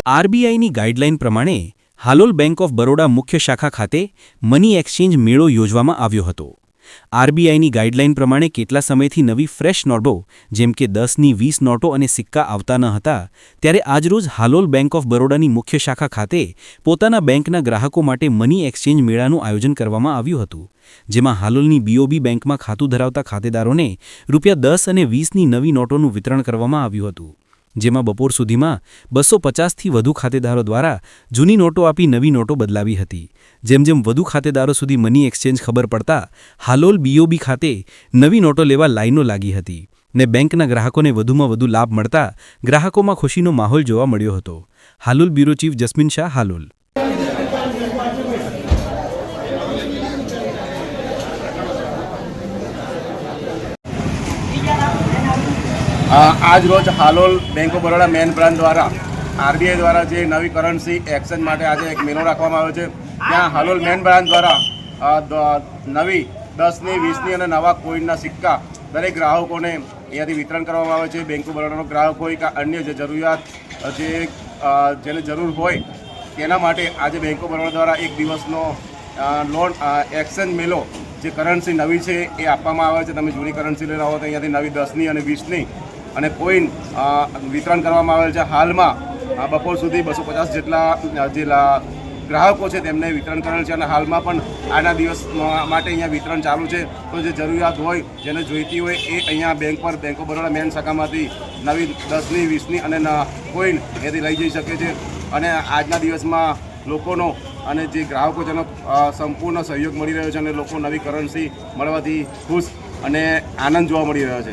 આરબીઆઈની guideline પ્રમાણે Halol bank of Baroda મુખ્ય શાખા ખાતે મની એક્સચેન્જ મેળો યોજવામાં આવ્યો હતો। આરબીઆઈની ગાઈડલાઈન પ્રમાણે કેટલા સમયથી નવી ફ્રેશ નોટો જેમ કે 10ની 20 નોટો અને સિક્કા આવતા ન હતા, ત્યારે આજરોજ હાલોલ બેંક ઓફ બરોડાની મુખ્ય શાખા ખાતે પોતાના બેંકના ગ્રાહકો માટે મની એક્સચેન્જ મેળાનું આયોજન કરવામાં આવ્યું હતું, જેમાં હાલોલની બીઓબી બેંકમાં ખાતું ધરાવતા ખાતેદારોને ₹10 અને 20ની નવી નોટોનું વિતરણ કરવામાં આવ્યું હતું, જેમાં બપોર સુધીમાં 250થી વધુ ખાતેદારો દ્વારા જૂની નોટો આપી નવી નોટો બદલાવી હતી। જેમ જેમ વધુ ખાતેદારો સુધી મની એક્સચેન્જ ખબર પડતા હાલોલ બીઓબી ખાતે નવી નોટો લેવા લાઈનો લાગી હતી ને બેંકના ગ્રાહકોને વધુમાં વધુ લાભ મળતા ગ્રાહકોમાં ખુશીનો માહોલ જોવા મળ્યો હતો। Halol bureau chief Jasmin Shah, Halol. આજ રોજ Halol bank of Baroda main branch દ્વારા આરબીઆઈ દ્વારા જે નવી કરન્સી એક્સચેન્જ માટે આજે એક મેળો રાખવામાં આવ્યો છે। ત્યાં હાલોલ મેન બ્રાન્ચ દ્વારા નવી 10ની 20ની અને નવા કોઈનના સિક્કા દરેક ગ્રાહકોને અહીંયાથી વિતરણ કરવામાં આવે છે। બેંક ઓફ બરોડાનો ગ્રાહક હોય કે અન્ય જે જરૂરિયાત જેને જરૂર હોય તેના માટે આજે બેંક ઓફ બરોડા દ્વારા એક દિવસનો લોન એક્સચેન્જ મેળો જે કરન્સી નવી છે એ આપવામાં આવે છે। તમે જૂની કરન્સી લેવા આવો તો અહીંયાથી નવી 10ની અને 20ની અને કોઈન વિતરણ કરવામાં આવેલ છે। હાલમાં બપોર સુધી 250 જેટલા જે ગ્રાહકો છે તેમને વિતરણ કરેલ છે અને હાલમાં પણ આના દિવસ માટે અહીંયા વિતરણ ચાલુ છે। તો જે જરૂરિયાત હોય, જેને જોઈતી હોય એ અહીંયા બેંક ઓફ બરોડા મેન શાખામાંથી નવી 10ની 20ની અને કોઈન એથી લઈ જઈ શકે છે। અને આજના દિવસમાં લોકોનો અને જે ગ્રાહકો તેનો સંપૂર્ણ સહયોગ મળી રહ્યો છે અને લોકો નવી કરન્સી મળવાથી ખુશ અને આનંદ જોવા મળી રહ્યો છે।